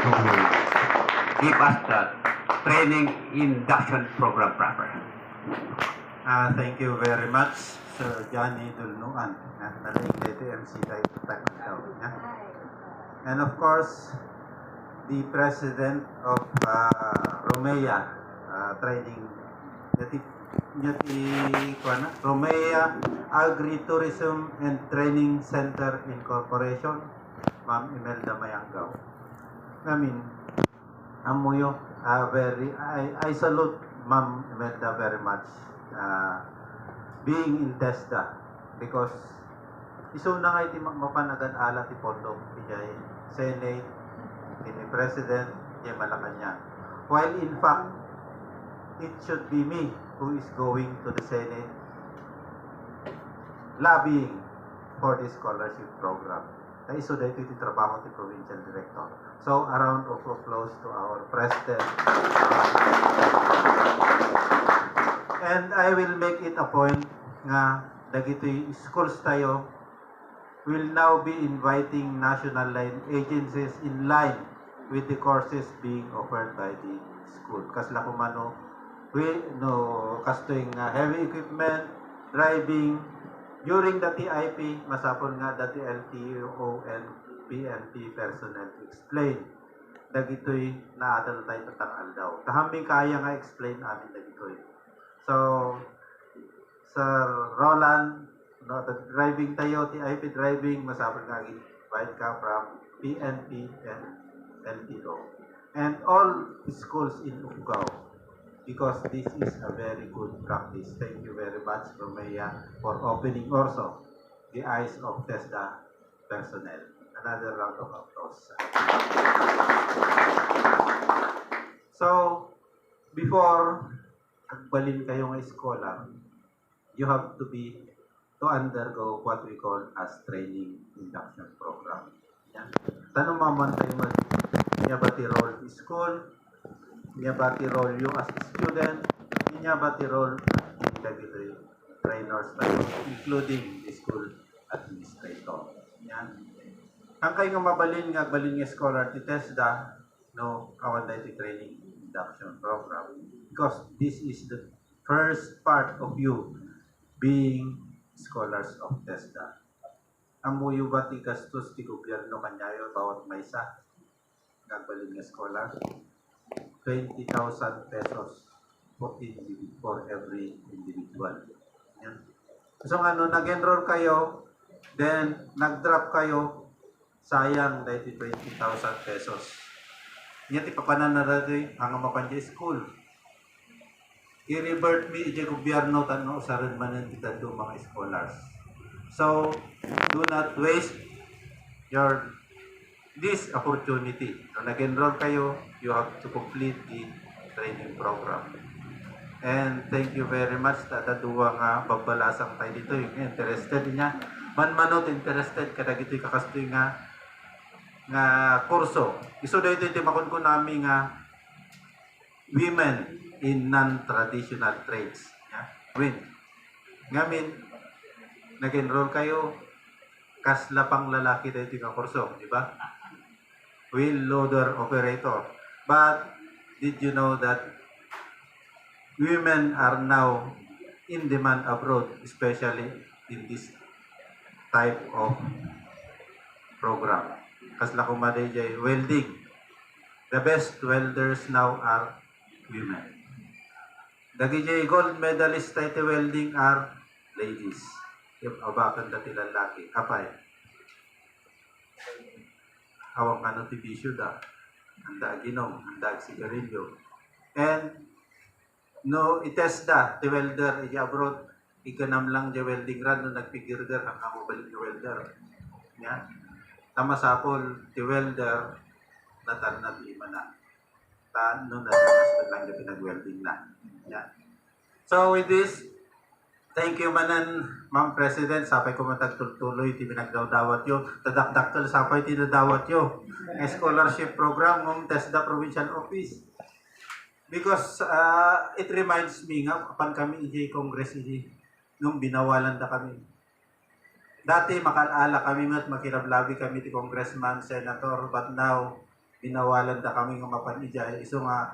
to give us the training induction program proper. Thank you very much, Sir Johnny Dulnuan. Nalaing dito MC tayo daw. And of course, the President of Romea Training, Romea Agri-Tourism and Training Center Incorporation, Ma'am Imelda Mayanggaw. Amuyo, I salute Ma'am Imelda very much being in TESDA because iso na nga iti mapanagan ala ti Pondo ijay Senate, ni President, ijay Malacanang. While in fact, it should be me who is going to the Senate lobbying for this scholarship program. Na iso dahito iti trabaho ti Provincial Director. So, a round of applause to our President. And I will make it a point nga dagitoy schools tayo will now be inviting national line agencies in line with the courses being offered by the school. Kasla kumano, kastoy nga heavy equipment, driving, during the TIP, masapon nga dati LTO and PNP personnel to explain. Dagitoy naadal tayo tatangal daw. Kahambing kaya nga explain amin dagitoy. So, Sir Roland, the driving tayo, TIP driving, masapon nga invite ka from PNP and LTO. And all schools in Ufugao, because this is a very good practice. Thank you very much, Romea, for opening also the eyes of TESDA personnel. Another round of applause. So, before agbalin kayo ng scholar, you have to undergo what we call as training induction program. Yan. Tanong maman tayo niya ba ti role in school, niya ba ti role you as a student, niya ba ti role in trainers tayo, including the school administrator. Yan. Ang kayo nga mabalin nga scholar ti TESDA, no, kawan tayo ti training induction program. Because this is the first part of you being scholars of TESDA. Amuyo ba ti gastos ti gobyerno kanyayo bawat maysa nagbalin nga scholar? 20,000 pesos for every individual. Yan. So nag-enroll kayo, then nag-drop kayo, sayang dahil 20,000 pesos. Yan ti papanan na dati ang mapanje school. I-revert me iti gobyerno tanong usaran manan kita do mga scholars. So, do not waste this opportunity. Kung nag-enroll kayo, you have to complete the training program. And thank you very much. Tataduwa nga babalasang tayo dito. Yung interested niya. Man-manot interested kada gito'y kakastoy nga kurso. Iso dito iti makon ko namin nga women in non-traditional trades. Yeah? Ngamin, nag-enroll kayo, kasla pang lalaki dito yung kurso, di ba? Wheel loader operator. But did you know that women are now in demand abroad, especially in this type of program? Kasla kumaday jay welding. The best welders now are women. Dagi jay gold medalist tayo welding are ladies. Yung abakan dati lalaki. Kapay. Awang ano ti bisyo da. Handa ginom. Handa sigarilyo. And no itest da. Ti welder. Iji abroad. Ikanam lang jay welding rad. No nagpigirgar. Ang kamabalik ni welder. Yan. Tama sapol. Ti welder. Natanat lima na. No nanamas lang jay pinag-welding na. Yan. So with this, thank you manan, Ma'am President. Sapay ko matagtuloy, ti binagdawdawat yo. Tadakdaktal sapay ti nadawat yo. Scholarship program ng TESDA Provincial Office. Because it reminds me nga, kapan kami iji Congress iji, nung binawalan da kami. Dati makalaala kami at makirablabi kami ti congressman, senator, but now, binawalan da kami nga mapanijay. Iso nga,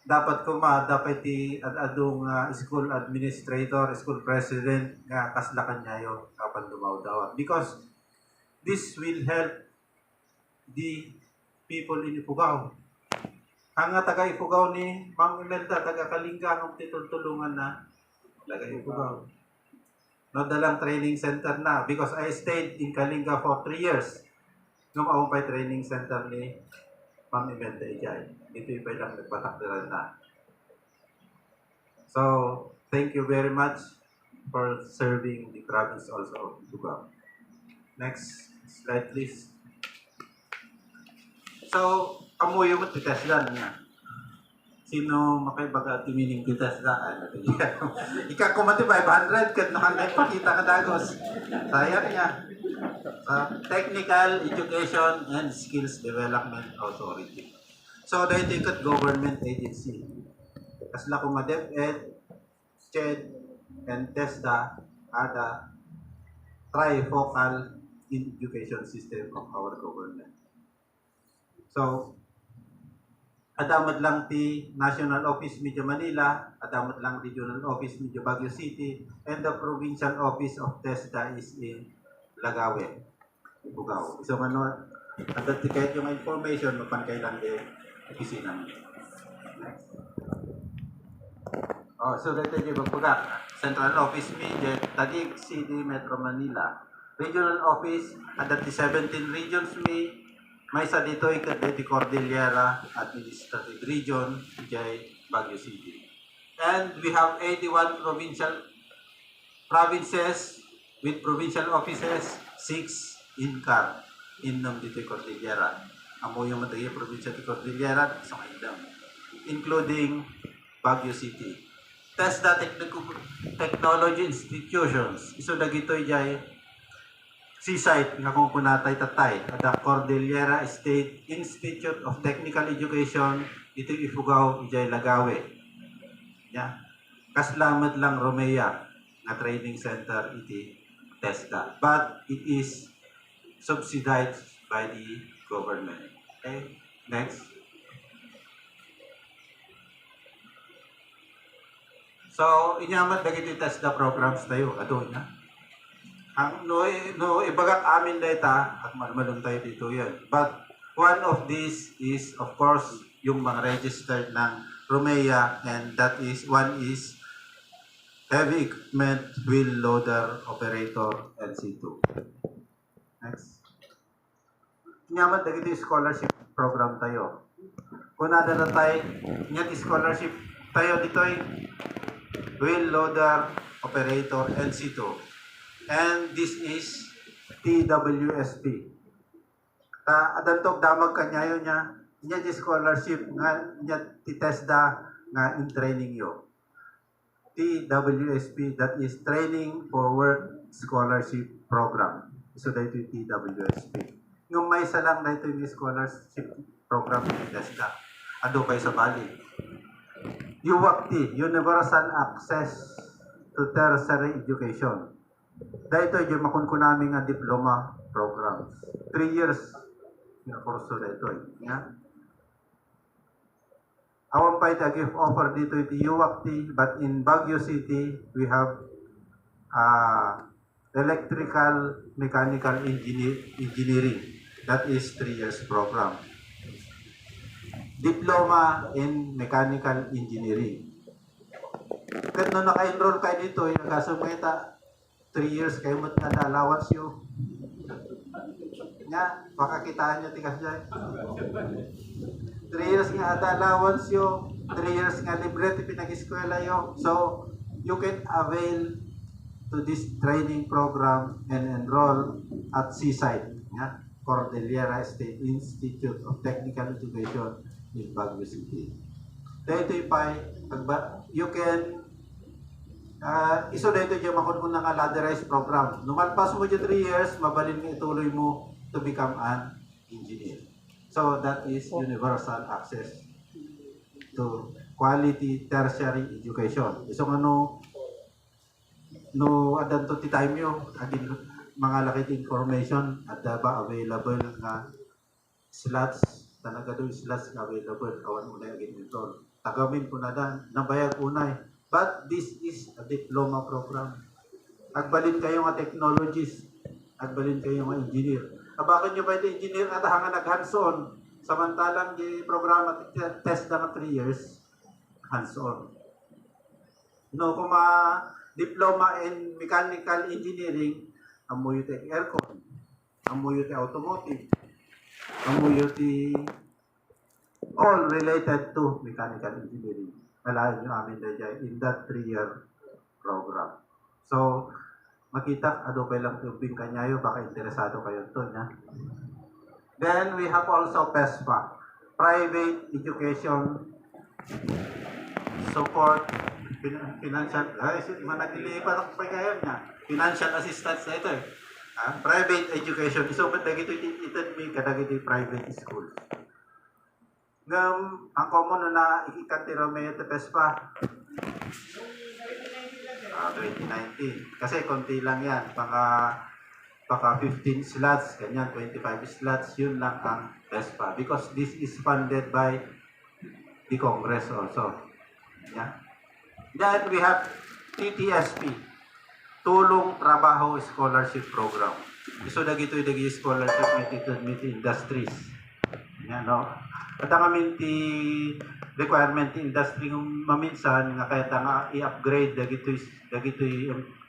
dapat dapat adong school administrator, school president nga kaslakan niya kapan dumaw-daw. Because this will help the people in Ifugao. Ang taga Ifugao ni Mang Imelda, taga Kalinga, ang titulungan na taga Ifugao. No, dalang training center na because I stayed in Kalinga for 3 years. Nung ako pa training center ni Ma'am Imelda Ijay. Ito yung lang nagpatakdiran na. So, thank you very much for serving the province also of Ifugao. Next slide, please. So, amo yung matiteslan niya. Sino makaibaga timiling titeslaan? Ika kumati 500 kat nakapakita ka dagos. Sayang niya. Technical Education and Skills Development Authority. So, dahil ikat government agency. Kasla kuma DepEd, SCHED, and TESDA ada trifocal education system of our government. So, adamat lang ti National Office Media Manila, adamat lang Regional Office Media Baguio City, and the Provincial Office of TESDA is in Lagawe, Ifugao. So, at kahit yung information, mapankailan din opisina mo. Oh, so dito yung magpagak. Central Office Media, Taguig City, Metro Manila. Regional Office, at 17 regions may sa dito ikadeti Cordillera Administrative Region, Jay, Baguio City. And we have 81 provinces with provincial offices, 6 in CAR, in dito Cordillera. Amo yung matagi probinsya ti Cordillera, sa Kaindam, including Baguio City. TESDA Technology Institutions, iso dagito jay seaside nga kung kunatay tatay, ada Cordillera State Institute of Technical Education, ito Ifugao, ijay Lagawe. Yeah. Kaslamat lang Romea na training center iti TESDA, but it is subsidized by the government. Okay, next. So, inyamat dagiti TESDA programs tayo, ato na. Ang no ibagak amin data at malmalon tayo dito yan. But one of these is of course yung mga registered ng Romea, and that is one is heavy equipment wheel loader operator LC2. Next. Inyamat dagiti scholarship program tayo. Kung nada na tayo, inyat scholarship tayo dito wheel loader operator LC2. And this is TWSP. Adantog damag kanyayo niya di scholarship nga niya ti TESDA nga in training yo. TWSP, that is Training for Work Scholarship Program. So dito yung TWSP. Yung may isa lang dito yung scholarship program ni TESDA. Ado kayo sa Bali. UAPT, Universal Access to Tertiary Education. Dito yung makunkunaming nga diploma programs. 3 years yung kurso dito. Yeah? Awan pa ito give offer dito ito UAPT, but in Baguio City, we have electrical mechanical engineering. That is 3 years program. Diploma in mechanical engineering. Kaya nung naka-enroll kayo dito, yung nagkasumita, 3 years kayo mat nga na allowance yun. Nga, baka kitaan nyo tikas dyan. 3 years nga ada allowance yun. 3 years nga libre ti pinag-eskwela yun. So, you can avail to this training program and enroll at Seaside. Nga, Cordillera State Institute of Technical Education in Baguio City. Dito you can iso dito yung makon nga ladderized program. Numalpas mo yung 3 years, mabalin nga ituloy mo to become an engineer. So that is universal access to quality tertiary education. So no adanto ti time yo agin mga lakit information at ba available nga slots, talaga doon slots nga available, kawan unay agad nito. Tagamin ko na dan, nabayag unay. But this is a diploma program. Agbalin kayo nga technologies, agbalin kayo nga engineer. Abakan nyo ba yung engineer at hangan nag-hands-on, samantalang di programa test na 3 years, hands-on. No, kung diploma in mechanical engineering, amoy yung aircon, amoy yung automotive, amoy yung all related to mechanical engineering. Alahin nyo amin na dyan in that 3-year program. So, makita, ano pa lang tubing kanyayo, baka interesado kayo ito, niya. Then, we have also PESPA, Private Education Support, Financial, managilipan ako pa kayo niya, Financial Assistance na ito eh. Private Education, so, ba't ito may kadagiti private school. Ang common na ikikantira may ito PESPA, 2019. Kasi konti lang yan. Baka 15 slots, ganyan, 25 slots, yun lang ang PESPA. Because this is funded by the Congress also. Yeah. Then we have TTSP, Tulong Trabaho Scholarship Program. So, dagito scholarship with industries. Yan, no? At ang amin requirement industry ng maminsan nga kaya nga i-upgrade dagito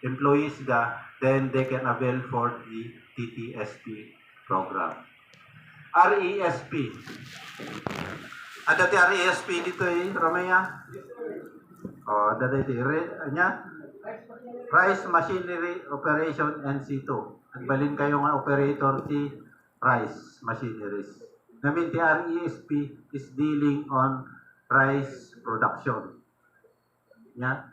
employees ga, then they can avail for the TTSP program. RESP. Ada ti RESP dito Romea. Ada ti Rice Machinery Operation NC2. Agbalin kayo nga operator ti Rice Machineries. Namin ti RESP is dealing on rice production. Yeah.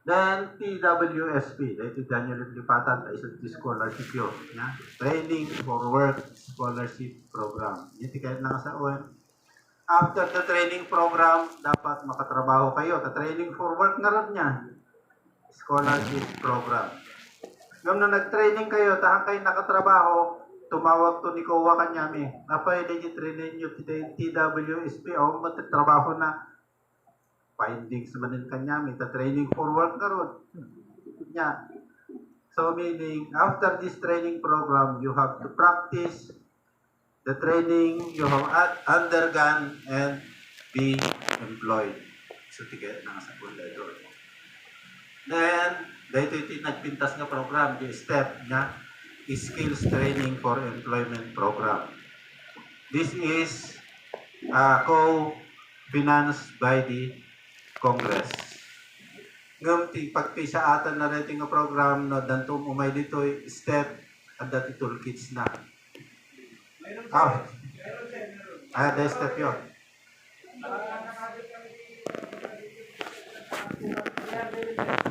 Then TWSP, ito Daniel Lipatan, is a scholarship yun. Yeah. Training for Work Scholarship Program. Yan ti kahit nakasaon. After the training program, dapat makatrabaho kayo. The training for work na rin niya. Scholarship program. Yung na nag-training kayo, tahang kayo nakatrabaho, tumawag to ni Kowa kanyami. Napayade yung training nyo TWSP o matatrabaho na findings manin kanyami. The training for work na ron. Yeah. So meaning, after this training program, you have to practice the training you have undergone and be employed. So tiga na sa kulay doon. Then, dahito ito nagpintas nga program, yung step niya, Skills Training for Employment Program. This is co-financed by the Congress. Ngam pagpisa atan na rin nga program no dantum umay dito step at dati toolkits na. The step yun.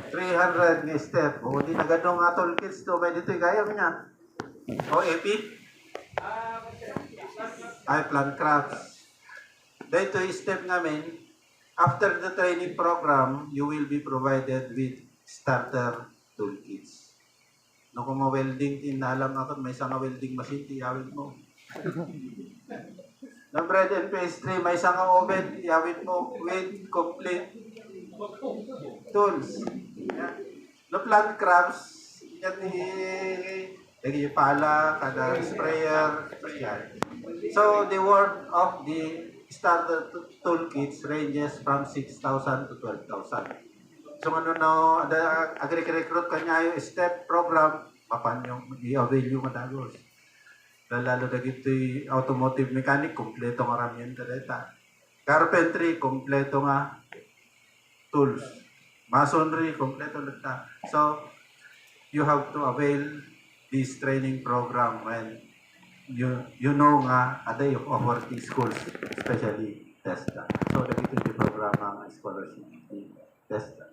$300 nga step. O di na ganong nga toolkits to umay dito gayam niya. O AP? Ay plant crafts. Dito step namin. After the training program, you will be provided with starter toolkits. No, kung ma-welding din, alam ako, may isang welding machine, iyawin mo. No, bread and pastry, may isang oven, iyawin mo with complete tools. Yeah. No, plant crafts, yan lagi yung pala, kada sprayer, yan. So, the worth of the starter toolkits ranges from 6,000 to 12,000. So ano no, agri-recruit kanya yung step program, papan yung i-avail yung madagos. Lalo na dito yung automotive mechanic, kompleto nga ramiyan kadeta. Carpentry, kompleto nga tools. Masonry, kompleto lata. So, you have to avail this training program when you know nga ada yung offer the schools, especially TESDA. So, dito yung programa ng scholarship ni TESDA.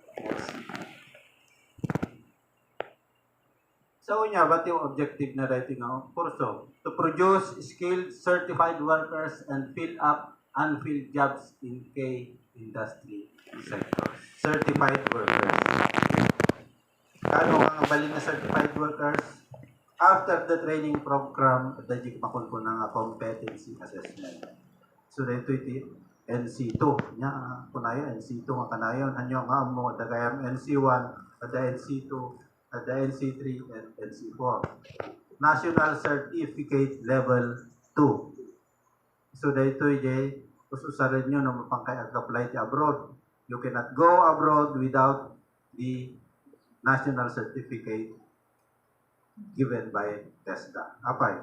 So, ba't yung objective na writing ng kurso? To produce skilled, certified workers and fill up unfilled jobs in key industry sectors. Certified workers. Kano ang balin na certified workers? After the training program, dahil makon ko ng competency assessment. So, dito iti NC2. Nya, kunayo, NC2 nga kanayon. Hanyo nga mo, dagayang NC1, ada NC2, ada NC3, and NC4. National Certificate Level 2. So, dito iti, ususarin nyo na mapangkay ag-apply ti abroad. You cannot go abroad without the national certificate given by TESDA. Apay,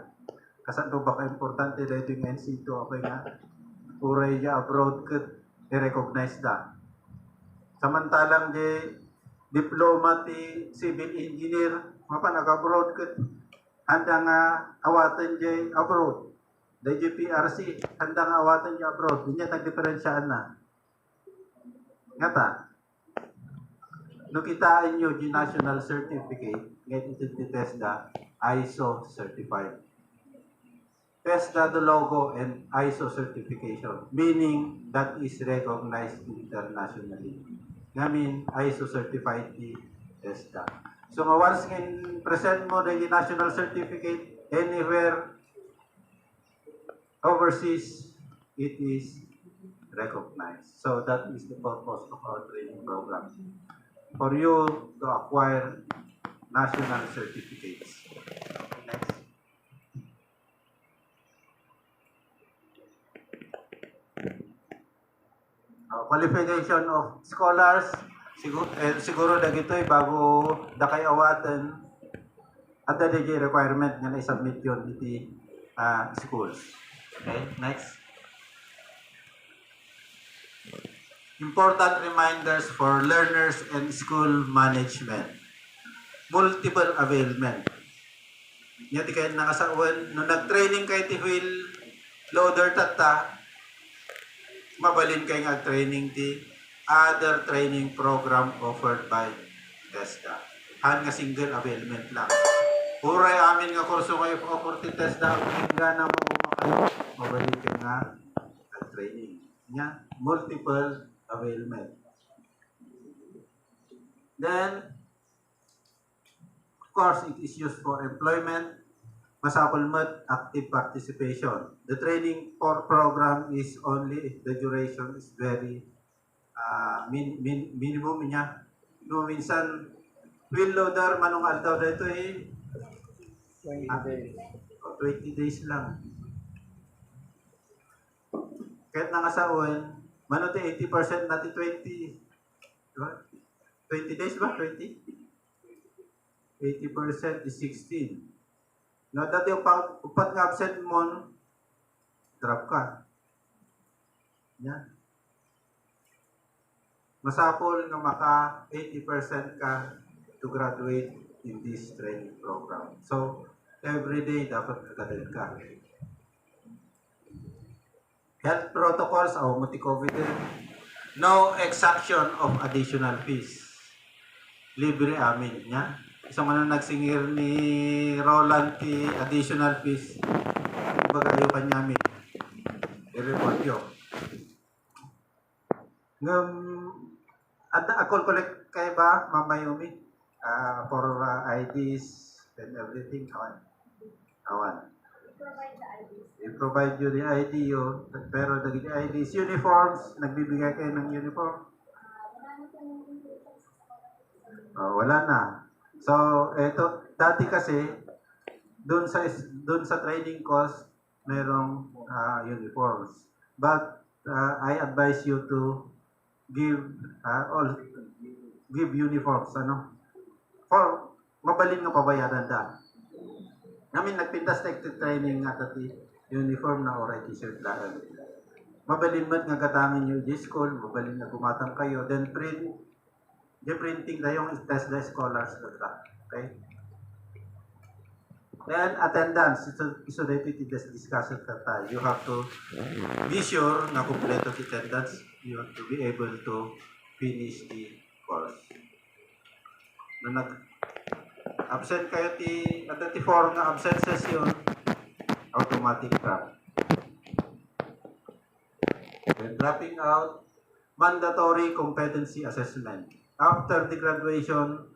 kasan to baka importante dahito yung NC2, apay nga, uray niya abroad kat i-recognize da. Samantalang di diploma ti civil engineer, mapa nag-abroad kat handa nga awatan di abroad. Dahil GPRC, handa nga awatan di abroad. Hindi niya nag-diferensyaan na. Ngata, no kitaan nyo di national certificate, ngayon iti TESDA, ISO certified. TESDA the logo and ISO certification, meaning that is recognized internationally. Ngamin, ISO certified di TESDA. So nga once in present mo the national certificate anywhere overseas, it is recognized. So that is the purpose of our training program. For you to acquire national certificates. Next. Qualification of scholars, siguro dagitoy bago dakay awatan at the DJ requirement nga na-submit yun iti schools. Okay, next. Important reminders for learners and school management. Multiple availment. Yan di kayo nakasawan. Nung nag-training kayo ti wheel loader tata, mabalin kayo training ti other training program offered by TESDA. Han nga single availment lang. Uray amin nga kurso kayo offer ti TESDA, hingga na mo mabalin kayo nga training. Nya, multiple availment. Then, of course, it is used for employment, masapulmat, active participation. The training program is only, the duration is very minimum niya. No, minsan, wheel loader, manong aldaw dito 20 days. 20 days lang. Kahit nangasaon, mano 80% natin 20. Diba? 20 days ba? 20? 80% is 16. No, dati yung upat nga absent mo, drop ka. Yan. Masapol nga maka 80% ka to graduate in this training program. So, every day dapat nagkadal ka. Health protocols, multi-COVID. No exaction of additional fees. Libre amin niya. Isang man nagsingir ni Roland ti additional fees. Baga ayo kanyamin. I-report yun. Akol collect kayo ba, Mama Yumi? For IDs and everything. Awan. We provide you the ID, pero the IDs, uniforms, nagbibigay kayo ng uniform? Wala na. So, eto, dati kasi, dun sa training course, merong uniforms. But, I advise you to give uniforms, for mabalin nga pabayaran da. Namin nagpintas training nga tati uniform na oray t-shirt lang. Mabalin mat nga gatangan nyo di school, mabalin nga gumatang kayo, then printing na yung TESDA scholars. Okay? Then attendance, so that it is discussion kata. You have to be sure na kompleto ki attendance. You have to be able to finish the course. Na absent kayo ti 34 nga absent session, automatic drop. Then dropping out, mandatory competency assessment. After the graduation,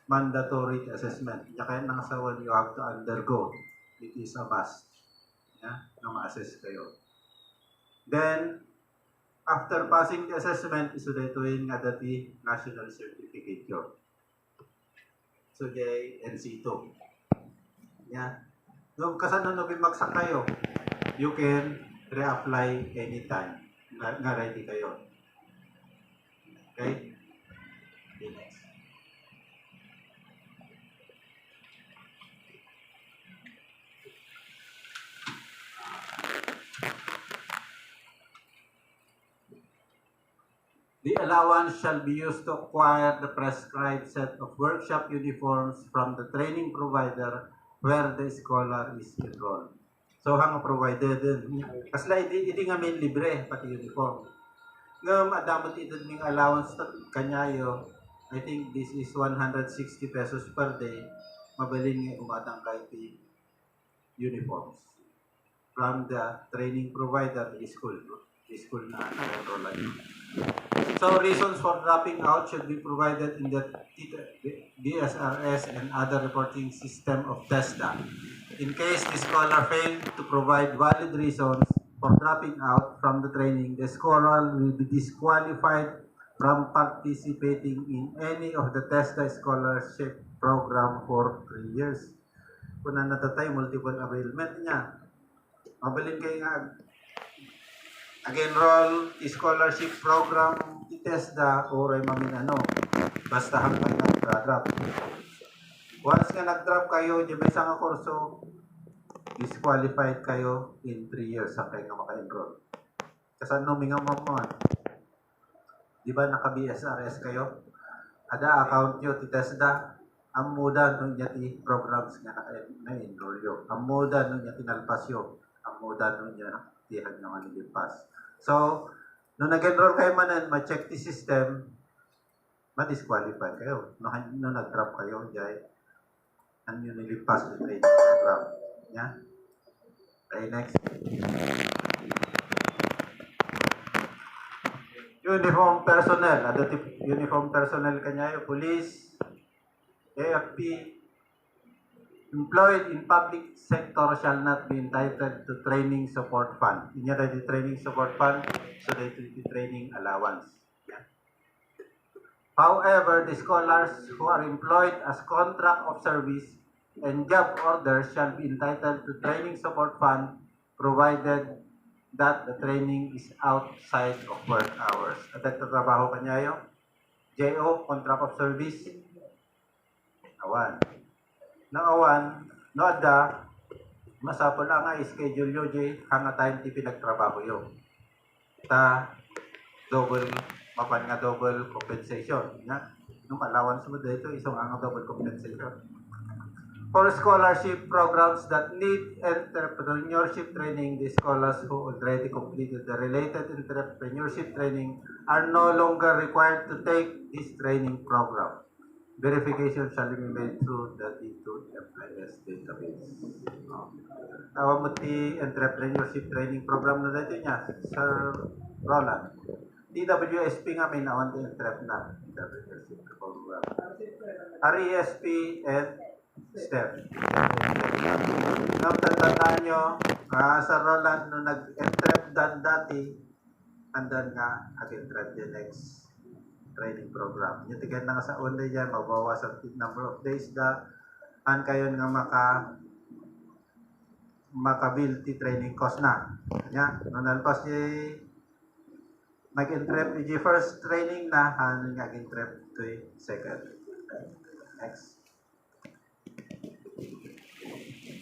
mandatory assessment. Kaya nang sa one you have to undergo. It is a must. Yeah, na ma-assess kayo. Then, after passing the assessment, isudetuin nga dati national certificate yun. So, jay NC2. Yeah. Yung kasanunod bimagsak kayo, you can reapply anytime. Nga ready kayo. Okay? Okay, next. The allowance shall be used to acquire the prescribed set of workshop uniforms from the training provider where the scholar is enrolled. So, hang provided din. Kasla, hindi nga may libre, pati uniform. Ngam, adamot ito ng allowance na kanyayo, I think this is 160 pesos per day. Mabalin nga umatang kahit uniforms from the training provider, the school na enrolled. So, reasons for dropping out should be provided in the DSRS and other reporting system of TESDA. In case the scholar failed to provide valid reasons for dropping out from the training, the scholar will be disqualified from participating in any of the TESDA scholarship program for 3 years. Kung natatay, multiple availment niya. Mabalin kayo ngaag-enroll scholarship program TESDA o ay maminano. Basta hanggang nag-drop. Once nga nag-drop kayo, di ba isang kurso, disqualified kayo in 3 years sa kayo nga maka-enroll. Kasi numingang mo, di ba naka-BSRS kayo? Ada account nyo ti TESDA, ang muda nung niya ti programs nga na-enroll yo. Ang muda nung niya tinalpas yo. Ang muda nung niya tihan nyo nga nilipas. So, nung nag-enroll kayo manan, ma-check the system, ma-disqualify kayo. Nung nag-drop kayo, jay, ano yung nilipas na training program. Yeah? Okay, next. Uniform personnel. Ada uniform personnel kanya yung police, AFP, employed in public sector shall not be entitled to training support fund. Inya the training support fund, so they will be training allowance. Yeah. However, the scholars who are employed as contract of service and job orders shall be entitled to training support fund provided that the training is outside of work hours. At nagtatrabaho kanya yung JO, contract of service, awan. Naawan, no ada, masapol na nga schedule yo jay hanga time ti pinagtrabaho yo. Ta double mapan nga double compensation nya. Nung allowance mo dito isang ang double compensation. For scholarship programs that need entrepreneurship training, the scholars who already completed the related entrepreneurship training are no longer required to take this training program. Verification shall be made through the T2FIS database. Tawag mo ti entrepreneurship training program na dito niya, Sir Roland. TWSP nga may nawan ti entrepreneurship program. RESP and STEP. Nang tandaan nyo, Sir Roland, nung nag-entrep dati, andan nga ag-entrep the next training program. Yung tigan na nga sa online yan, mabawas ang number of days da, an kayo nga makabuild ti training cost na. Nya, nung nalpas yung nag-entrep yung first training na, han nga nag-entrep to second. Next.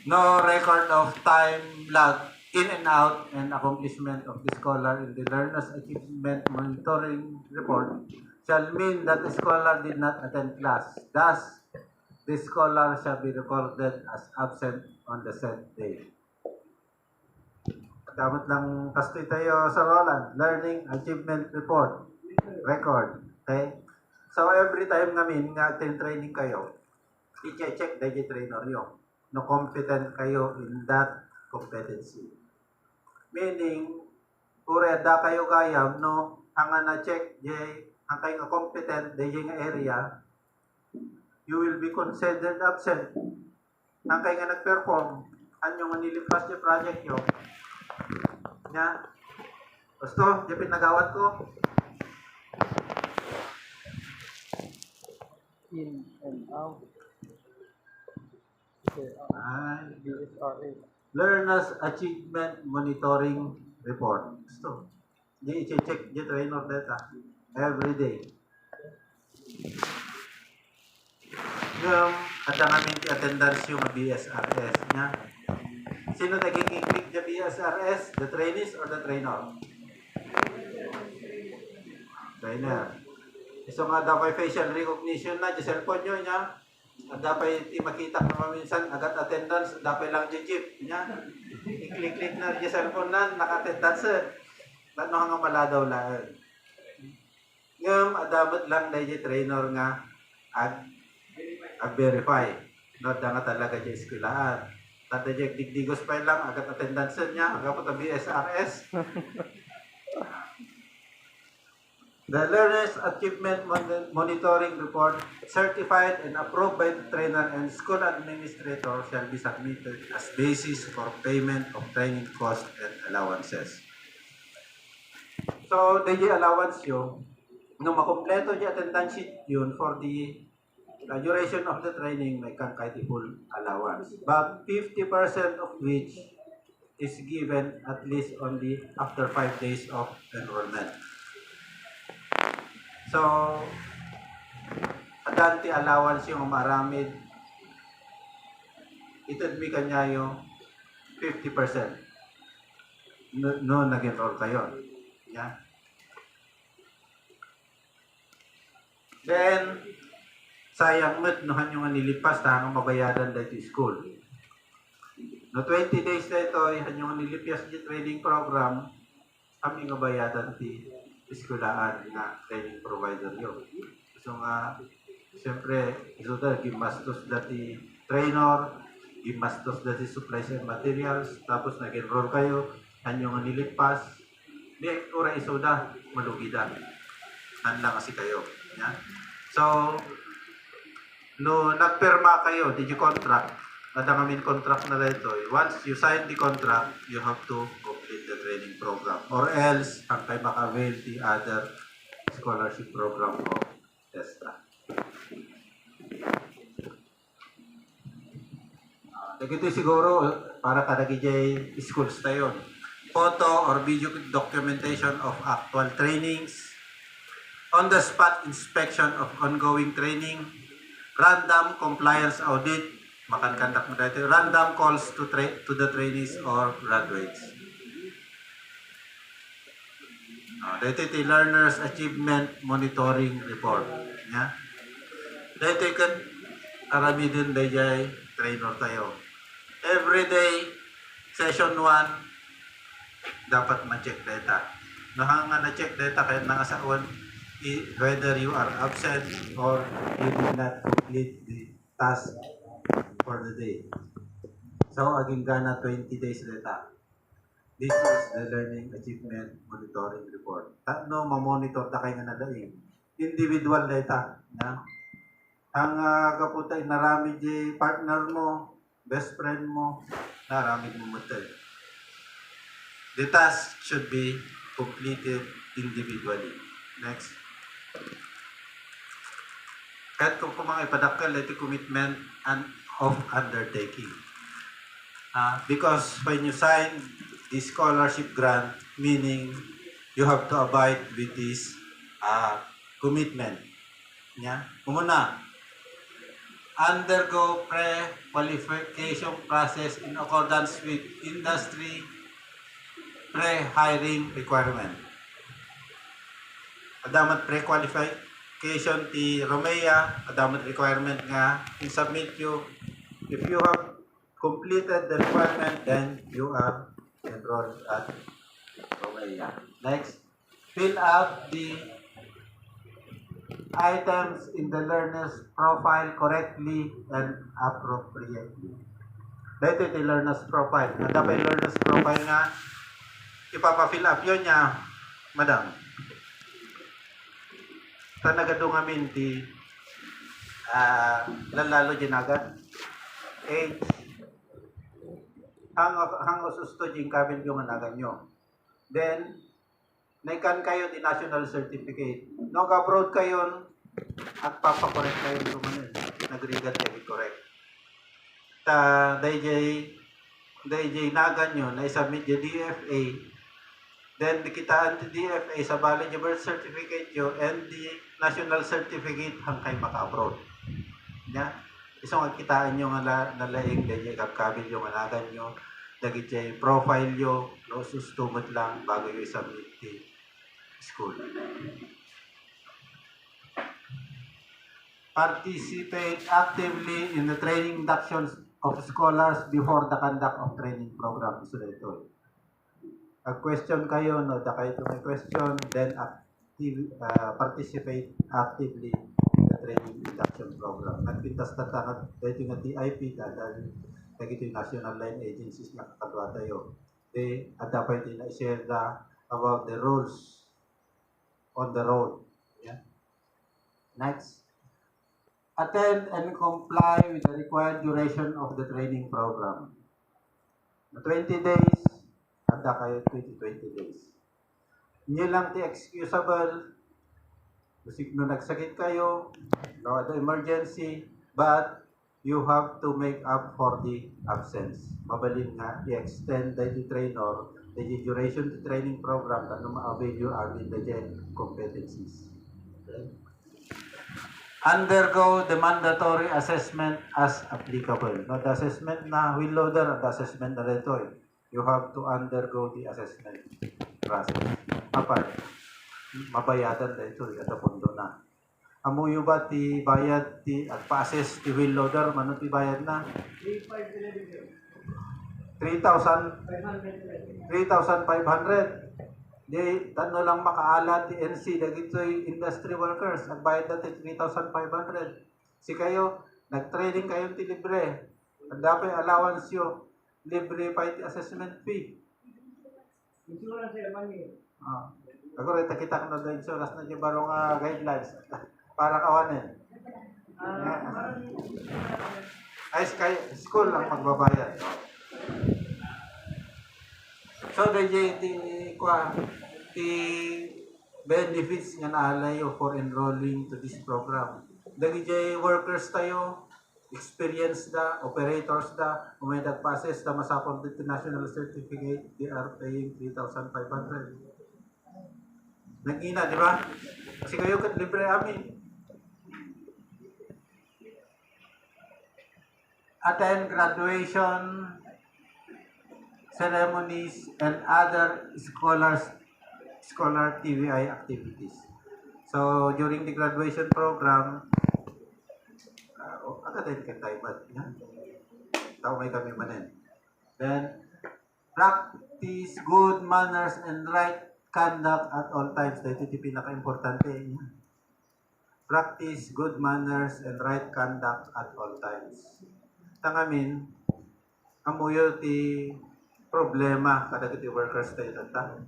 No record of time log in and out and accomplishment of the scholar in the learner's achievement monitoring report shall mean that the scholar did not attend class. Thus, the scholar shall be recorded as absent on the said day. Dapat lang kastoy tayo sa Roland, Learning Achievement Report, record. Okay? So, every time namin nga training kayo, i-check na yung trainer nyo. No competent kayo in that competency. Meaning, kureda kayo kaya, no, ang na-check, ang kayo nga competent, di nga area, you will be considered absent. Nang kay nga nag-perform, anyo nga nilipas yung project nyo. Nya, gusto, di pinagawat ko. In and out. Okay, Ay, DSRA. Learners Achievement Monitoring Report. Gusto. Di i-check di trainer data every day. Yung ada namin ti attendance yung BSRS nya. Sino nagkiklik the BSRS? The trainees or the trainer? Trainer. So nga dapat facial recognition na di cellphone nyo nya. Dapat makita ka maminsan agad attendance, dapat lang di jeep nya. I-click na di cellphone na naka-attendance. Ano nga maladaw lang. Ngam adamot lang di trainer nga ag-verify. No, da nga talaga di eskwelahan. Tata di digdigos pa lang agad attendance niya, agad po BSRS. The Learners Achievement Monitoring Report, certified and approved by the trainer and school administrator, shall be submitted as basis for payment of training costs and allowances. So, the allowance yun, nung makompleto yung attendance sheet yun for the duration of the training, may kang kahit full allowance. But 50% of which is given at least only after 5 days of enrollment. So, adanti allowance yung maramid, itadmi kanya yung 50%. No nag-enroll kayo. Yeah. Then, sayang met nohan yung nilipas tanong mabayadan dito school. No 20 days na ito, yung nilipas di training program, kami nga bayadan ti eskulaan na training provider yun. So nga, siyempre, isuda, gimastos dati trainer, gimastos dati supplies and materials, tapos nag-enroll kayo, yung nilipas, di, ura isuda, malugidan. Hanlang kasi kayo. Yeah? So, no nagpirma kayo, did you contract? Nadangamin contract na dito. Once you sign the contract, you have to complete the training program. Or else, ang kayo maka-avail the other scholarship program of TESTA. Dagito siguro, para kadagijay schools na yun. Photo or video documentation of actual trainings, on-the-spot inspection of ongoing training, random compliance audit, makan-conduct mo dito, random calls to the trainees or graduates. Dito ito Learners Achievement Monitoring Report. Yeah? Dito ikan arami din dayay trainer tayo. Every day, session 1, dapat ma-check data. Nakanga na-check data kahit nangasaon whether you are absent or you did not complete the task for the day. So, aging gana 20 days data. This is the Learning Achievement Monitoring Report. No, ma-monitor ta kayo nga nalaing. Individual data. Na? Ang kaputay, narami di partner mo, best friend mo, narami mo matay. The task should be completed individually. Next. Kahit kung mga ipadakal, ito commitment of undertaking. Because when you sign the scholarship grant, meaning you have to abide with this commitment. Yeah? Umuna, undergo pre-qualification process in accordance with industry pre-hiring requirement. Adamat pre-qualification ti Romea, adamat requirement nga i-submit you. If you have completed the requirement, then you are enrolled at Romea. Next, fill out the items in the learner's profile correctly and appropriately. Dito iti learner's profile. Dapat learner's profile nga ipapa-fill up yun niya, madam. Tanagado ngamin di lalalo dinagan. Age, hang ususto jing kabil yung managan nyo. Then, naikan kayo di national certificate. No, abroad kayo, at papakorek kayo lumanin. Nagrigat kayo correct. DJ nagan nyo, na-submit yung DFA. Then, dikitaan di DFA sa bali yung birth certificate nyo and the national certificate hang kayo maka-abroad. Yeah? Isang magkitaan nyo nga nalaing DJ kapkabil yung managan nyo. Dagit yung profile nyo, no, sustumot lang bago yung submit the school. Participate actively in the training inductions of scholars before the conduct of training program. So ito. Question kayo, no, da kayo may question, then participate actively in the training induction program. Nagpintas na tangat, dahil yung TIP, dahil ito yung national line agencies na kakadwa tayo. They dapat din na-share about the rules on the road. Yeah. Next. Attend and comply with the required duration of the training program. 20 days, handa kayo 20 days. Hindi lang excusable, kasi no nagsakit kayo, no ada emergency, but you have to make up for the absence. Mabalin nga, i-extend the trainer, the duration of the training program, na ma-avail you with the competencies. Okay? Undergo the mandatory assessment as applicable. No, the assessment na wheel loader at the assessment na dito, you have to undergo the assessment process. Mabayadan dito, at pundo na. Amuyo ba ti bayad ti at pa-assess ti wheel loader, mano ti bayad na? 3,500. Di, tano lang makaala ti NC, dagito'y industry workers, nagbayad natin 3,500. Si kayo, nag-training kayong ti libre. Ang dapat allowance yun, libre pa ti assessment fee. Insurance sir, money. Ako rin, kita ko na the insurance na yung barong guidelines para kawanin. Ay, school lang magbabayad. So, the benefits nga naalayo for enrolling to this program. Dagiti workers tayo, experienced da, operators da, umaydag passes da masapon dito national certificate, they are paying 3,500. Nag-ina, di ba? Kasi kayo kat libre amin. Attend graduation ceremonies and other scholar TVI activities. So during the graduation program, agad din kay tayo tao may kami manin. Then practice good manners and right conduct at all times. Ito yung pinaka-importante. Practice good manners and right conduct at all times. Tangamin, amuyo ti problema kada kiti workers tayo tata.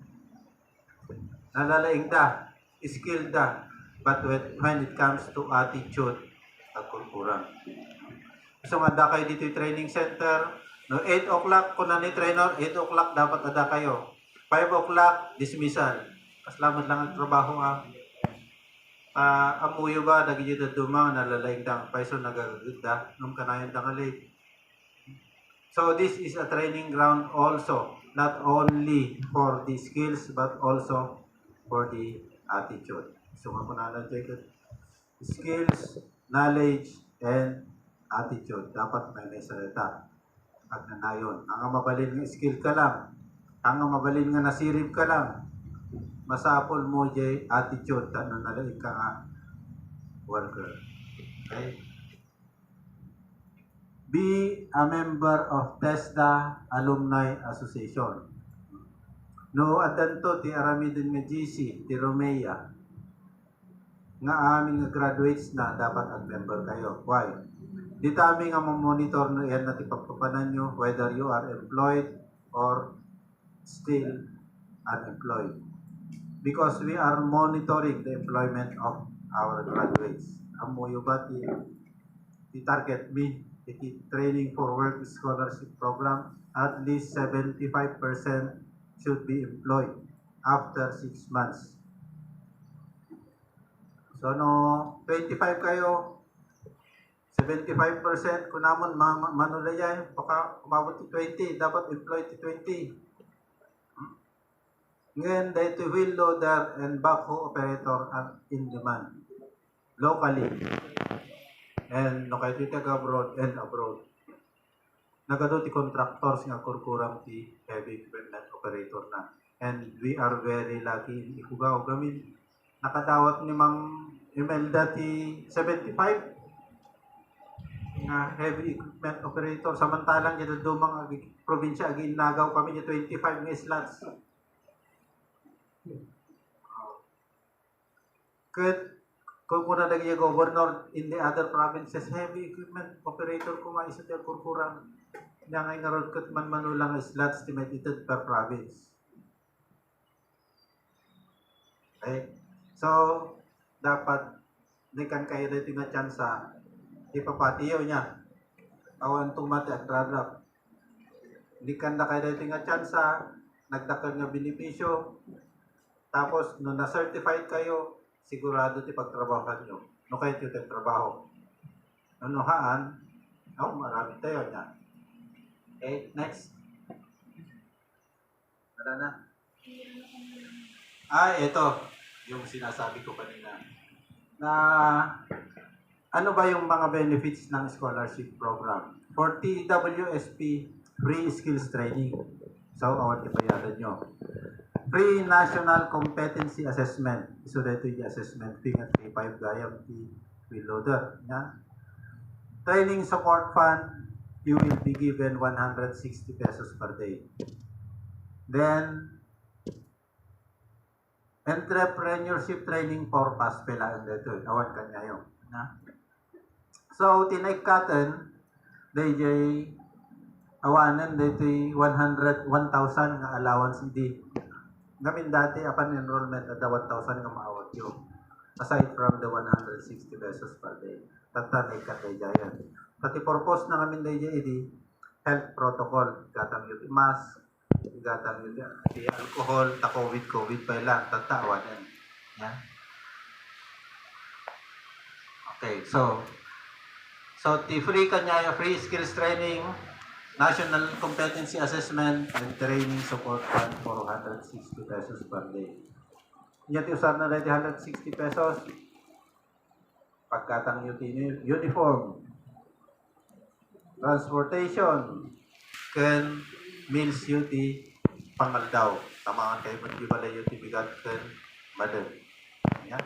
Nalalaing da, skill da, but when it comes to attitude, agkurkurang. So nga da kayo dito yung training center, no 8 o'clock kung na ni trainer, 8 o'clock dapat ada kayo. 5 o'clock, dismissal. Salamat lang ang trabaho ha. Amuyo ba, nagigit at dumang, nalalaing da, paiso nagagagit da, nung kanayan da nga late. So this is a training ground also, not only for the skills but also for the attitude. So mapunala jacket, skills, knowledge, and attitude. Dapat may salita. At nanayon. Ang mabalin nga skill ka lang, ang mabalin nga nasirip ka lang, masapol mo jay attitude, ano nalaing ka nga worker. Okay? Be a member of TESDA Alumni Association. No, adanto ti arami din nga GC, ti Romea. Nga aming nga graduates na dapat ag-member kayo. Why? Di tami nga mamonitor no yan na ti pagpapanan nyo whether you are employed or still unemployed. Because we are monitoring the employment of our graduates. Amuyo ba ti the target me, the training for work scholarship program, at least 75% should be employed after 6 months. So no, 25 kayo, 75% kung namon manulaya, baka umabot to 20, dapat employed to 20. Ngayon, dahil to wheel loader and backhoe operator are in demand locally and no kayo taga abroad and abroad. Nagado ti contractors nga kurkurang ti heavy equipment operator na. And we are very lucky in Ifugao. Gamin, nakadawat ni Ma'am Imelda ti 75 nga heavy equipment operator. Samantalang dito dumang probinsya, agi nagaw kami ni 25 nga slots. Kung muna lagi yung governor in the other provinces, heavy equipment operator kumaisa tayo kurkurang niya ngay nga road cut man manulang slots estimated per province. Okay? So, dapat nikan kayo dito nga tsansa ipapatiyo niya. Awan tumati at radap. Nikan na kayo dito nga tsansa nagdakal nga benepisyo. Tapos, nung na-certified kayo, sigurado ti pagtrabahoan nyo. No kayo ito trabaho. Nunuhaan, marami tayo niya. Okay, next. Wala na. Ito. Yung sinasabi ko kanina. Na, ano ba yung mga benefits ng scholarship program? For TWSP, free skills training. So, awan ipayadan nyo. Free National Competency Assessment. So, dito yung assessment fee at 3.5 gayam ti wheel loader. Yeah? Training support fund, you will be given 160 pesos per day. Then, entrepreneurship training for PASPELA and dito. Awan kanya yun. Yeah? So, tinaikatan, DJ, awanan dito 1,000 nga allowance hindi. Gamin dati, upon enrollment at the 1,000 nga maawat yun. Aside from the 160 pesos per day. Tatanay ka tayo dyan. Pati purpose na kami tayo dyan, health protocol. Gatang yun mask, gatang yun di alcohol, ta COVID pa lang, tatawan yan. Yeah? Okay, so free kanya yung free skills training, National Competency Assessment, and Training Support Fund for 160 pesos per day. Nyati usar na rin 160 pesos. Pagkatang uniform, transportation, ken meals yuti pangaldaw. Tamangan kayo magbibalay yuti bigat ken madal. Yan.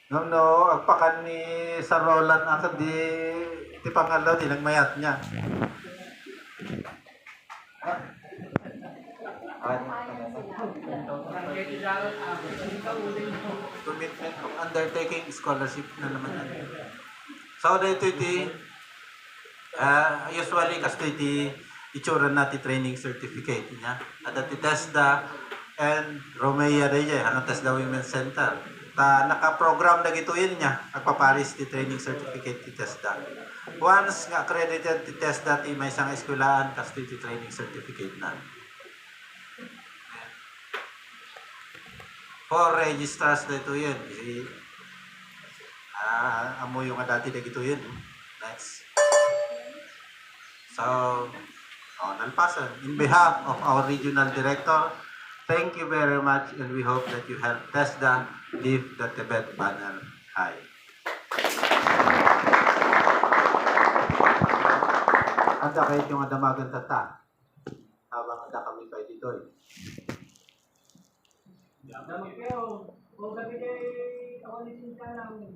No, agpakan ni Sir Roland akad di pangaldaw, di nagmayat niya. Commitment of undertaking scholarship na naman yan. So, dito usually kasi itsura natin training certificate niya. At iti TESDA and Romea Reyes, ang TESDA Women's Center. Naka-program na gito yun niya. Agpaparis ti training certificate ti TESDA. Once nga accredited ti TESDA ti may isang eskwelahan kasi ti training certificate na. For registrars na ito yun. Amo yung dati na ito yun. Next. So, nalpasan. In behalf of our regional director, thank you very much and we hope that you help TESDA lift the Tibet banner high. Anda kahit yung adamagan tata. Habang anda kami kayo dito eh. Dapat kayo, kung sabi kayo, awalisin ka namin.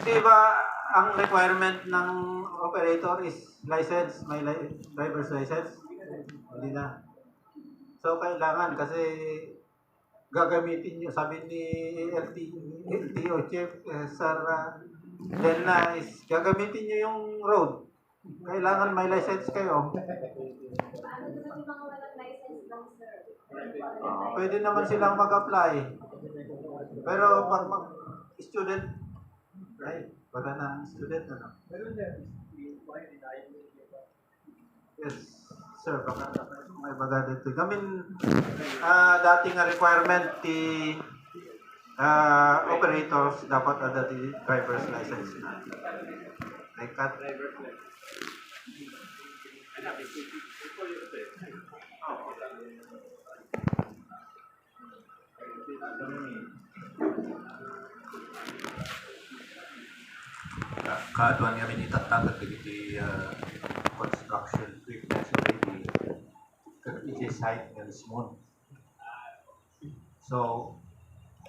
Di ba ang requirement ng operator is license, may driver's license? Hindi na. So kailangan kasi gagamitin nyo, sabi ni LTO Chief Sir Denna is gagamitin nyo yung road. Kailangan may license kayo. Pwede naman silang mag-apply. Pero pag student Right? Wala na ang student, ano? Meron din. Kumain din tayo. Yes, sir. Baka may baga dito. Gamin, dating nga requirement, operators dapat ada di driver's license na. Like that. Kaatuan kami itatakot di construction equipment already kag site nga mismo. So,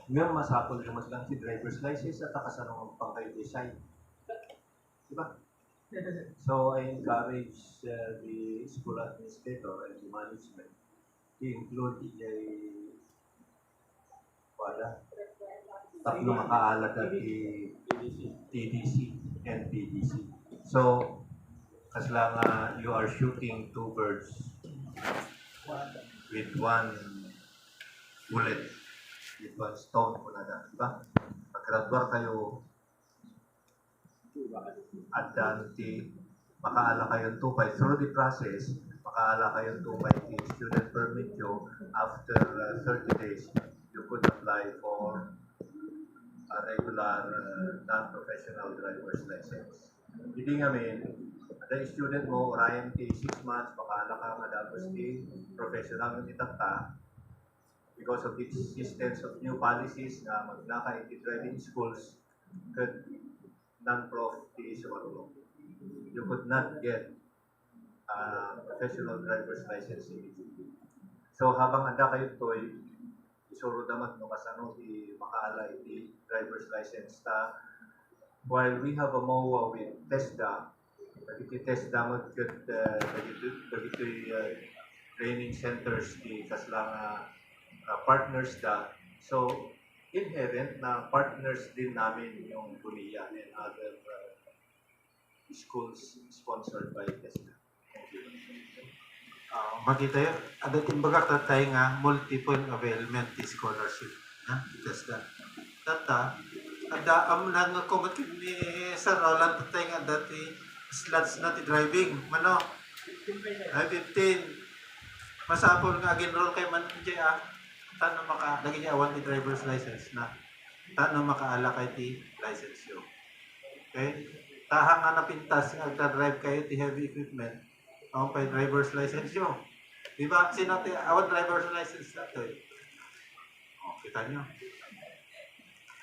ngayon masapol naman lang si driver's license at kasanong pang site. Diba? So, I encourage the school administrator and the management to include tatlo makaalat at TDC and PDC. So, kasi lang you are shooting two birds with one bullet, with one stone po na dahil, diba? Pag-graduar kayo, at danti, makaala kayong tupay through the process, makaala kayong tupay the student permit nyo after 30 days, you could apply for a regular non-professional driver's license. Hindi ngamin, ada student mo, Ryan T, 6 months, makaala ka nga dapat professional ng itagta because of the existence of new policies na magnaka in driving schools could non-prof is marunong. You could not get a professional driver's license immediately. So habang anda kayo to'y isuro naman no kasano di makaalay di driver's license ta while we have a MOA with TESDA, TESDA mo kat training centers di kaslang partners da. So inherent na partners din namin yung Kuliya and other schools sponsored by TESDA. Thank you. Makita yun, ada timbaga tatay nga multiple availment scholarship na TESDA. Tata, ada lang nga kumot ni Sir Roland tatay nga dati slots na ti driving, mano? Ay 15. Masapol nga ginroll kay man diya tano maka lagi niya awan ti driver's license na tano makaala kay ti license yo. Okay? Tahang nga napintas nga agda-drive kayo ti heavy equipment. Ang pa driver's license nyo. Diba? Sino awan driver's license na ito eh. O, kita nyo.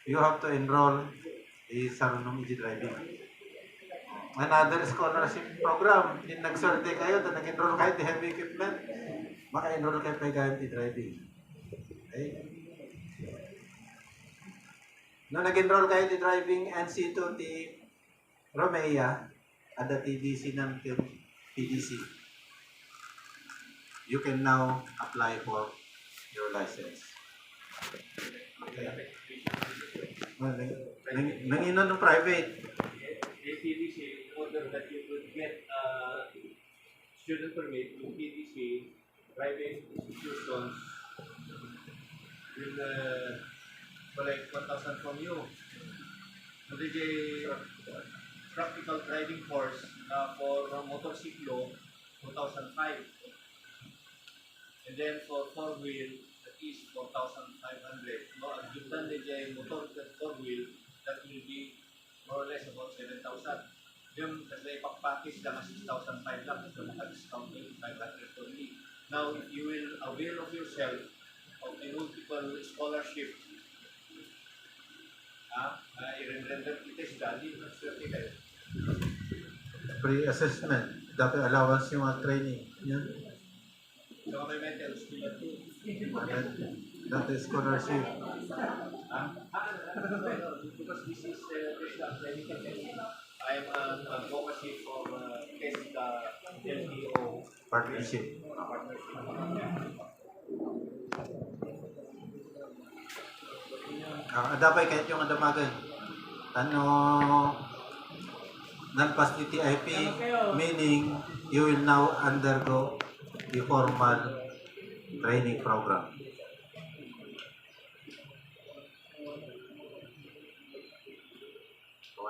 You have to enroll sa Runong driving. Another scholarship program. Din nag-survey kayo, nag-enroll kayo di heavy equipment, maka-enroll kayo pa kayo di driving. Okay? No, nag-enroll kayo di driving NC2 di Romea, ada TDC ng PDC. You can now apply for your license. Okay. Nanginan ng private. PDC, in order that you could get student permit to PDC, private institutions will collect 1,000 from you. So the practical driving course for motorcycle, 2,500. And then for four-wheel, that is 4,500. No, ang juntan DJ motor at four-wheel, that will be more or less about 7,000. Yung kasi ipag-package lang 6,500 lang, so naka-discount yung 500 only. Now, if you will avail of yourself of the multiple scholarship, i-render itis dali, swerte kayo. Pre-assessment. Dapat allowance yung mga training. Yan. So, may mental student too. Dati scholarship. Because this is I am an advocacy for TESDA LTO Partnership. Adapay kahit yung adamagan. Ano, non-pass TTIP, meaning you will now undergo the formal training program.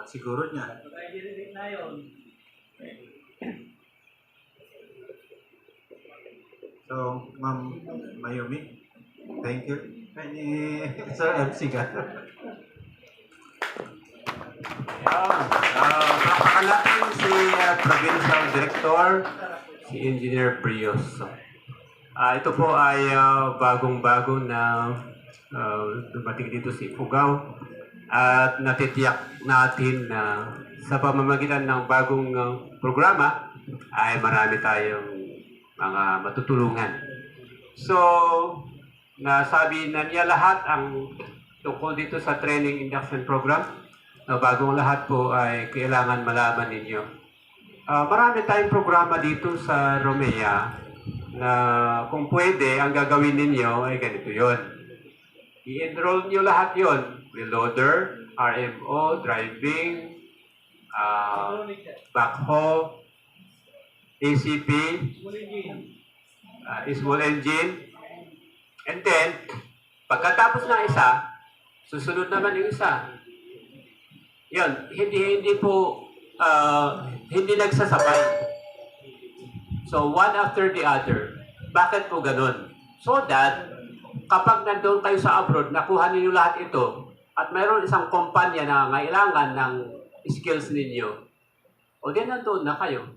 siguro niya. Ready na yun. So, Ma'am Mayumi, thank you. Sir MC ka. Napakalaking si Provincial Director, si Engineer Prios. Ito po ay bagong-bago na dumating dito si Fugao at natitiyak natin na sa pamamagitan ng bagong programa ay marami tayong mga matutulungan. So, nasabi na niya lahat ang tungkol dito sa training induction program. Na bagong lahat po ay kailangan malaman ninyo. Marami tayong programa dito sa Romea na kung pwede, ang gagawin ninyo ay ganito yon. I-enroll nyo lahat yon. Reloader, RMO, driving, backhoe, ACP, small engine. And then, pagkatapos ng isa, susunod naman yung isa. Yan, hindi po, hindi nagsasabay. So, one after the other. Bakit po ganun? So that, kapag nandun kayo sa abroad, nakuha ninyo lahat ito, at mayroon isang kumpanya na kailangan ng skills ninyo, o din nandun na kayo.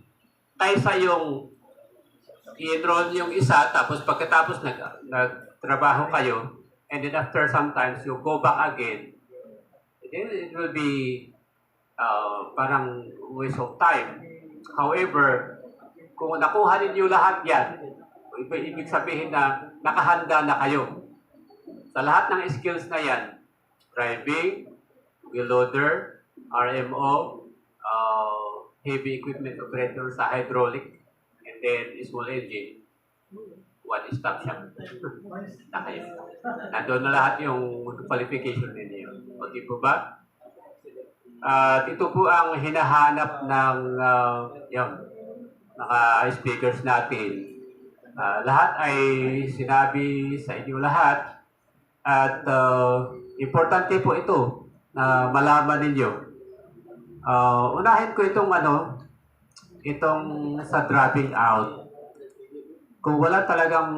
Kaysa yung i-enroll yung isa, tapos pagkatapos nagtrabaho kayo, and then after sometimes you go back again, then it will be parang waste of time. However, kung nakuha ninyo lahat yan, ibig sabihin na nakahanda na kayo. Sa lahat ng skills na yan, driving, wheel loader, RMO, heavy equipment operator sa hydraulic, and then small engine, one-stop shop. Na kayo. Nandun na lahat yung qualification ninyo. O di po ba? At ito po ang hinahanap ng yung naka-speakers natin. Lahat ay sinabi sa inyo lahat. At importante po ito na malaman ninyo. Unahin ko itong sa dropping out. Kung wala talagang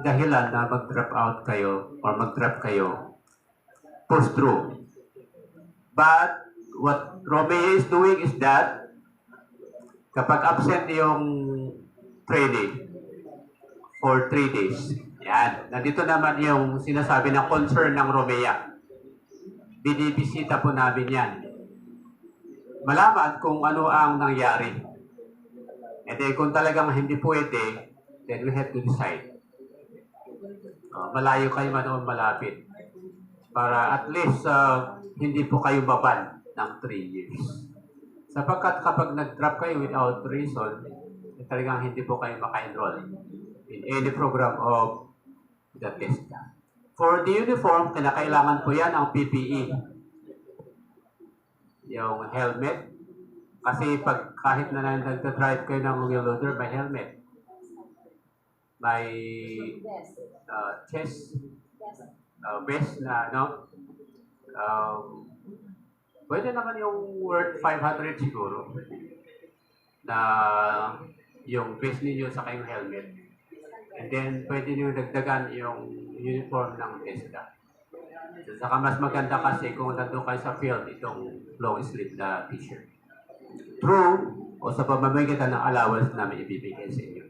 dahilan na mag-drop out kayo or mag-drop kayo, push through. But what Romeo is doing is that kapag absent yung training for 3 days, yan, nandito naman yung sinasabi na concern ng Romea. Binibisita po namin yan. Malaman kung ano ang nangyari. And then kung talagang hindi pwede, then we have to decide. Malayo kayo man o malapit. Para at least hindi po kayo baban ng 3 years. Sapagkat kapag nag-drop kayo without reason, talagang hindi po kayo maka-enroll in any program of the TESDA. For the uniform, kailangan po yan ang PPE. Yung helmet. Kasi kahit na nag-drive kayo ng wheel loader, may helmet. May chest, vest na, pwede naman yung worth 500 siguro na yung vest ninyo sa kayong helmet. And then, pwede nyo dagdagan yung uniform ng TESDA. So, saka mas maganda kasi kung nandun kayo sa field, itong long sleeve na t-shirt. True, o sa pamamagitan ng allowance namin ibibigay sa inyo.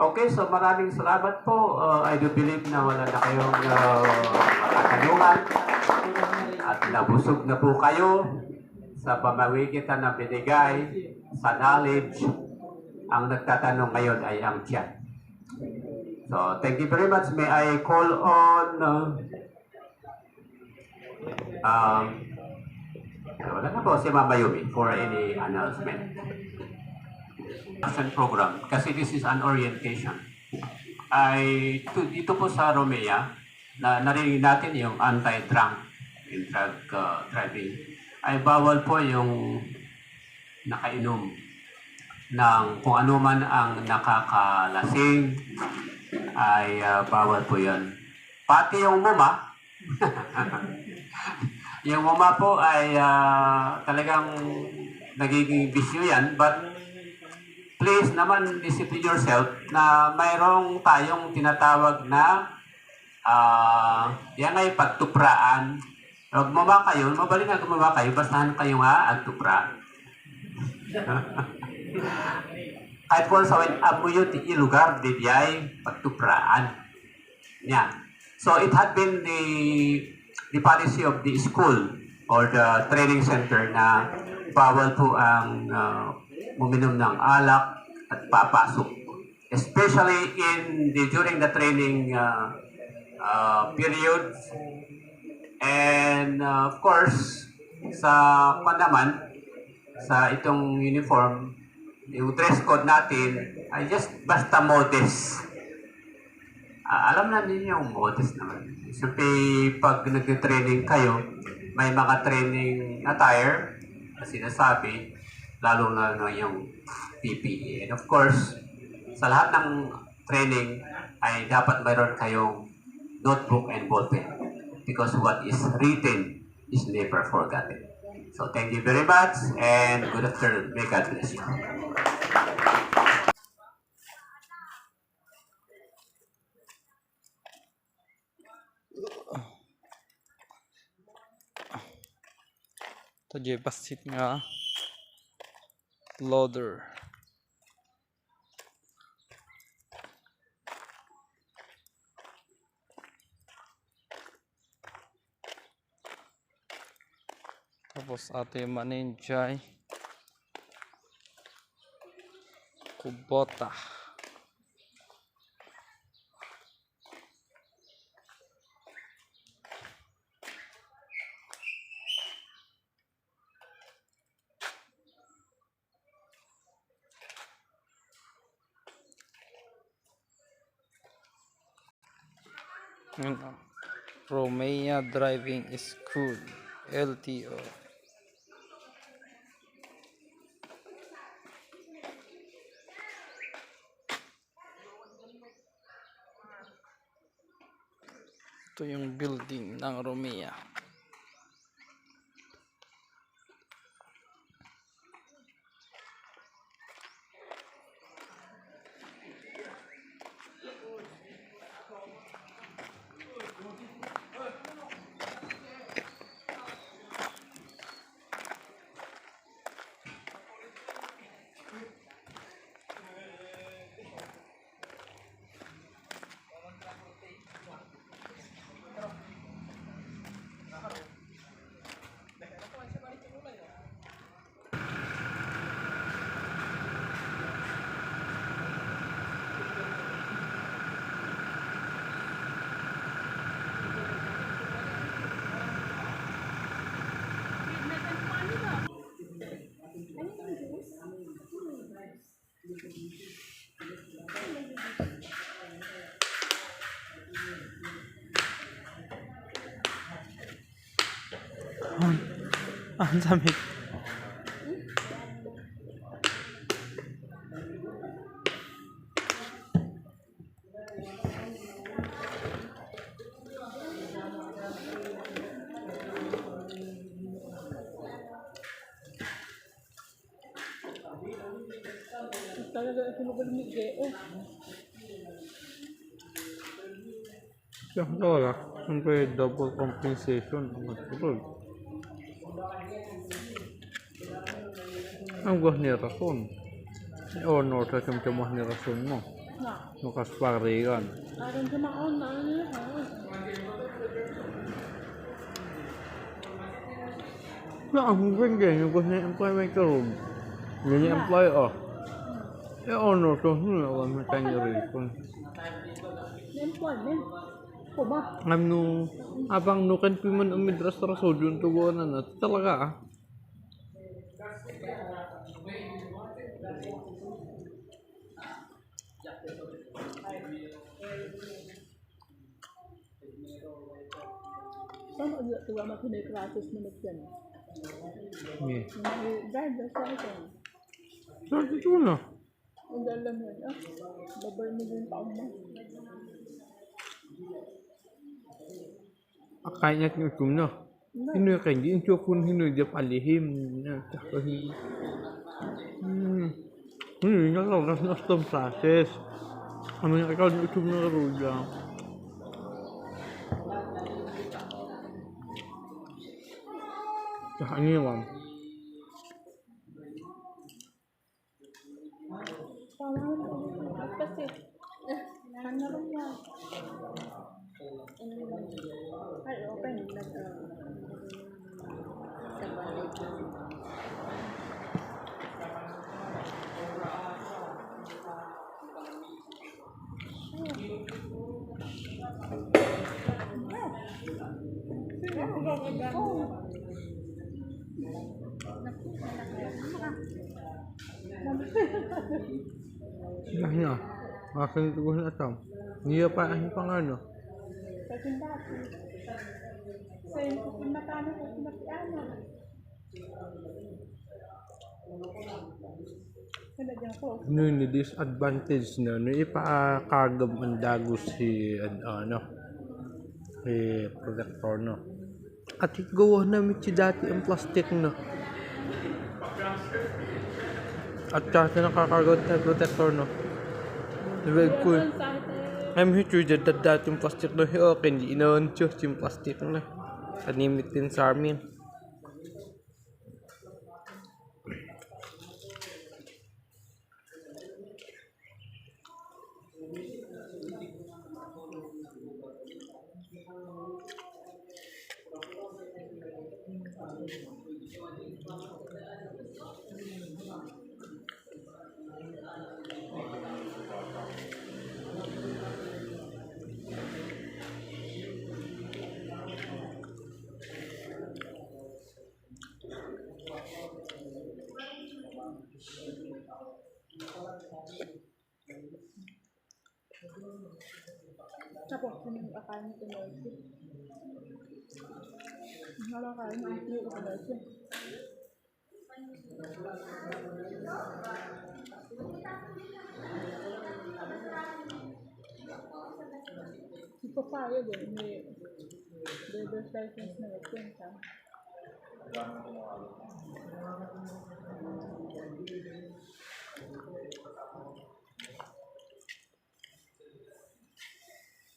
Okay, so maraming salamat po. I do believe na wala na kayong makatanungan at nabusog na po kayo sa pamamagitan ng binigay sa knowledge. Ang nagtatanong ngayon ay ang chat. So, thank you very much. May I call on wala na po si Mama Yumi for any announcement. Program kasi this is an orientation. Dito po sa Romea na narinig natin yung anti-drunk in drug driving ay bawal po yung nakainom ng kung ano man ang nakakalasing ay bawal po yun. Pati yung muma Yung mama po ay talagang nagiging bisyo yan. But please naman discipline yourself na mayroong tayong tinatawag na yan ay pagtupraan. Magmama kayo, mabalik na gumama kayo, bastahan kayo nga agtupra. Kahit po sa amuyo ti lugar, di ay pagtupraan. Yeah. So it had been the policy of the school or the training center na bawal po ang uminom ng alak at papasok. Especially during the training periods. And of course, sa panaman, sa itong uniform, yung dress code natin ay just basta modest. Alam na ninyo yung modest naman. Siyempre, pag nag-training kayo, may mga training attire na sinasabi, lalo na yung PPE. And of course, sa lahat ng training ay dapat mayroon kayong notebook and ballpen because what is written is never forgotten. So thank you very much and good afternoon. May God bless you. To je basit nga loader. Tapos ate maninjay Kubota. Romania Driving School LTO. Ito yung building ng Romania. Ang dami. Talaga ito magalimig eh. Siya wala. Siyempre double compensation ang matulog. Ang gawin ni rason. I-honor sa siyempre ni rason mo. Na. Nakasparigan. Aron sa maon na niya ha. Na ang ganyan yung gusto niya employment karoon. Yun yung employer. I-honor sa siyempre ang matanya reason. Employment. Ko ba? Abang nukan piman umidras rason yung tugunan na talaga Saan ang ito ba matinay classes mo na dyan? Yeah. Driver sa ito. So, dito na. Ang dalam mo yun. Babay mo yung taong mo. Akain niya yung ikum na. Hinoy candy, yung chokun hinoy dia palihim. Tsaka Hinoy nga lang, nas tom process. Kami nga ikaw ni utub na karuja. Tsaka ano yun? Kasi, ano rin yan? Ay, open. Nah niya. Aking tugon na ito. Niya pa ang pangano. Kasi dati. Sa yung kukunatano ko, kumatiano. Nalagyan ko. No, ni disadvantage na. No, ipakagam ang dagos si, ano, si protector, no. At igawa namin si dati ang plastic, no. At saka nakakagawad tayo protector, no. Diba ko, I'm sure that dati yung plastic, no. Okay, hindi inawan siya yung plastic, no. Kanimit din sa amin. Tapos, yung akain ko na ito. Nakakain ang ito ko na ito. Ito pa yun din. May driver's license na ito.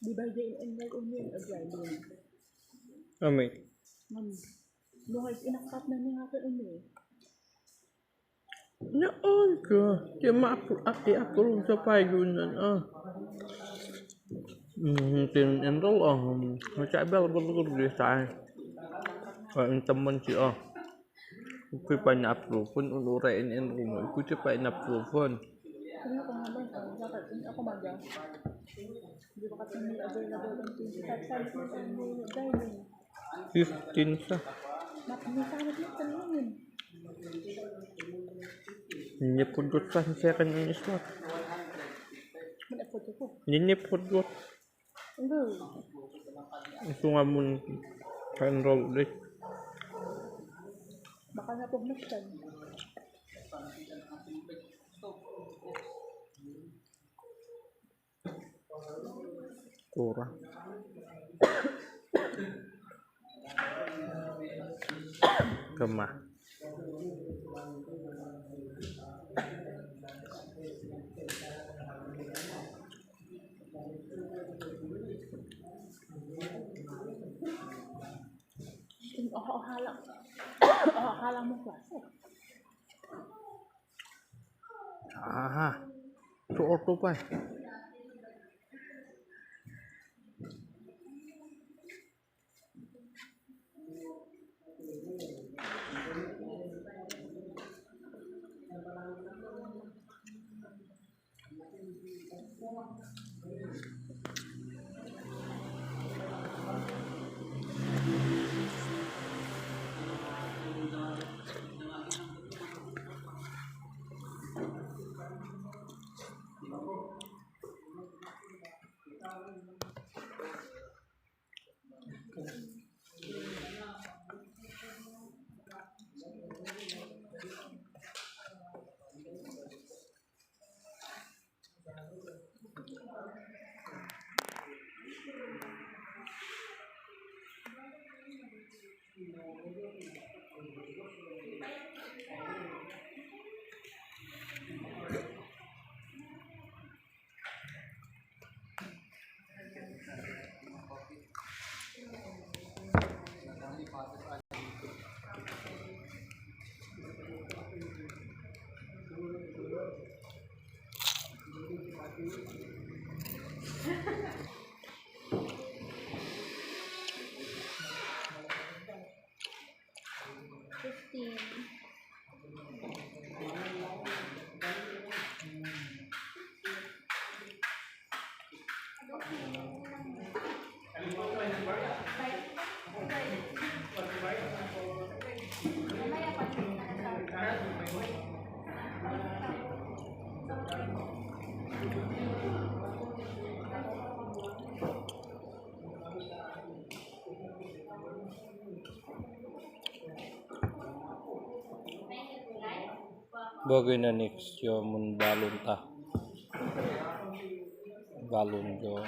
Di ba yung nag-unin o driving? Amin. Buhay, inakat na niya ako ini. Noon ka. Di ma-approve sa payunan, ah. Tin-enroll, ah. Masyabal ko di saan. Ang taman siya, ah. Kung pa na-approve, kung unuray in-enroll mo, kung siya pa in-approve, Ano ko nga ba? Dapat ako magya. Hindi ba kasi may available ng 25 cents na sa driving? 15 sa. May sanat na sa namin. Hindi po dot sa second in slot. Mag-effort ako. Hindi po dot. Hindi. Ito nga mo ka-enroll ulit. Baka na-publishan. Kura. Kama. Akala mo klase. Ah. Ito auto pa. $15. Bagay na next yung mun balon ta. Balon ko.